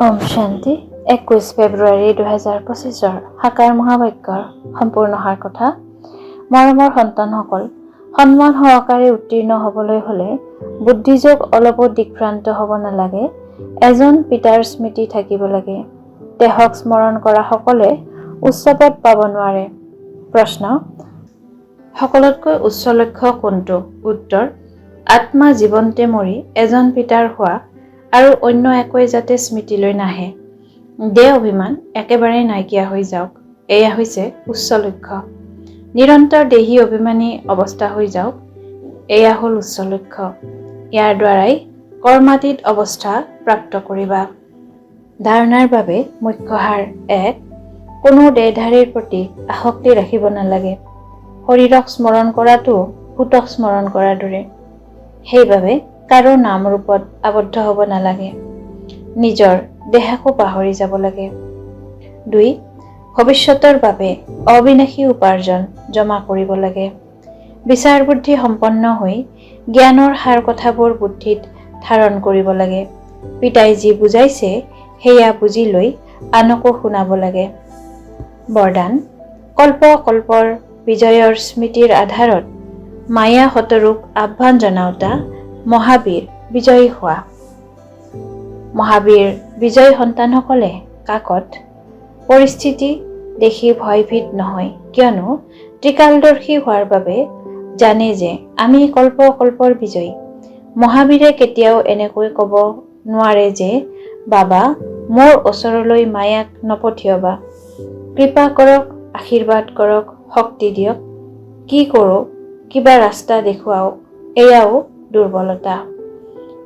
ওম শান্তি 21 ফেব্ৰুৱাৰী 2025 সাকাৰ মহাবাক্যৰ সম্পূৰ্ণ সাৰ কথা। মৰমৰ সন্তানসকল, সন্মান সহকাৰে উত্তীৰ্ণ হ'বলৈ হ'লে বুদ্ধিযোগ অলপো দিকভ্ৰান্ত হ'ব নালাগে। এজন পিতাৰ স্মৃতি থাকিব লাগে। দেহক স্মৰণ কৰা সকলে উচ্চ পদ পাব নোৱাৰে। প্ৰশ্ন: সকলোতকৈ উচ্চ লক্ষ্য কোনটো? উত্তৰ: আত্মা জীৱন্তে মৰি এজন পিতাৰ হোৱা আৰু অন্য একোৱে যাতে স্মৃতিলৈ নাহে। দেহ অভিমান একেবাৰে নাইকিয়া হৈ যাওক, এয়া হৈছে উচ্চ লক্ষ্য। নিৰন্তৰ দেহী অভিমানী অৱস্থা হৈ যাওক, এয়া হ'ল উচ্চ লক্ষ্য। ইয়াৰ দ্বাৰাই কৰ্মাতীত অৱস্থা প্ৰাপ্ত কৰিবা। ধাৰণাৰ বাবে মুখ্য সাৰ: 1. কোনো দেহধাৰীৰ প্ৰতি আসক্তি ৰাখিব নালাগে। শৰীৰক স্মৰণ কৰাটো ভূতক স্মৰণ কৰাৰ দৰে। সেইবাবে কাৰো নাম ৰূপত আবদ্ধ হ'ব নালাগে। নিজৰ দেহকো পাহৰি যাব লাগে। 2. ভৱিষ্যতৰ বাবে অবিনাশী উপাৰ্জন জমা কৰিব লাগে। বিচাৰ বুদ্ধি সম্পন্ন হৈ জ্ঞানৰ সাৰ কথাবোৰ বুদ্ধিত ধাৰণ কৰিব লাগে। পিতাই যি বুজাইছে সেয়া বুজি লৈ আনকো শুনাব লাগে। বৰদান: কল্প কল্পৰ বিজয়ৰ স্মৃতিৰ আধাৰত মায়া শতৰূপ আহ্বান জনাওঁতা মহাবীৰ বিজয়ী হোৱা। মহাবীৰ বিজয়ী সন্তানসকলে কাকত পৰিস্থিতি দেখি ভয়ভীত নহয়, কিয়নো ত্ৰিকালদৰ্শী হোৱাৰ বাবে জানে যে আমি কল্প কল্পৰ বিজয়ী। মহাবীৰে কেতিয়াও এনেকৈ ক'ব নোৱাৰে যে বাবা মোৰ ওচৰলৈ মায়াক নপঠিয়াবা, কৃপা কৰক, আশীৰ্বাদ কৰক, শক্তি দিয়ক, কি কৰোঁ কিবা ৰাস্তা দেখুৱাওক, এয়াও দুৰ্বলতা।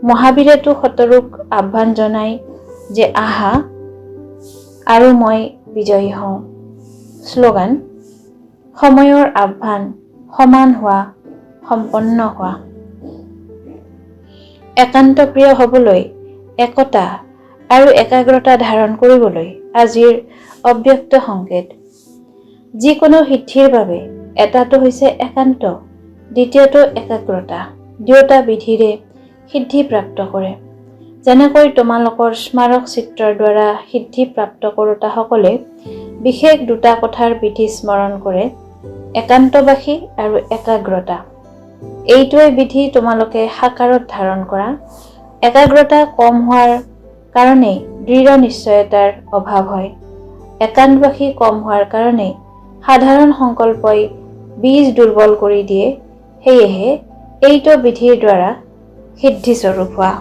মহাবীৰেতো শতৰূপ আহ্বান জনাই যে আহা আৰু মই বিজয়ী হওঁ। শ্লোগান: সময়ৰ আহ্বান, সমান হোৱা, সম্পন্ন হোৱা। একান্ত প্ৰিয় হ'বলৈ, একতা আৰু একাগ্ৰতা ধাৰণ কৰিবলৈ আজিৰ অব্যক্ত সংকেত। যিকোনো সিদ্ধিৰ বাবে এটাটো হৈছে একান্ত, দ্বিতীয়টো একাগ্ৰতা। দুয়োটা বিধিৰে সিদ্ধি প্ৰাপ্ত কৰে। যেনেকৈ তোমালোকৰ স্মাৰক চিত্ৰৰ দ্বাৰা সিদ্ধি প্ৰাপ্ত কৰোতাসকলে বিশেষ দুটা কথাৰ বিধি স্মৰণ কৰে, একান্তবাসী আৰু একাগ্ৰতা। এইটোৱে বিধি তোমালোকে সাকাৰত ধাৰণ কৰা। একাগ্ৰতা কম হোৱাৰ কাৰণেই দৃঢ় নিশ্চয়তাৰ অভাৱ হয়। একান্তবাসী কম হোৱাৰ কাৰণেই সাধাৰণ সংকল্পই বীজ দুৰ্বল কৰি দিয়ে। সেয়েহে এইটো বিধিৰ দ্বাৰা সিদ্ধিস্বৰূপ হোৱা।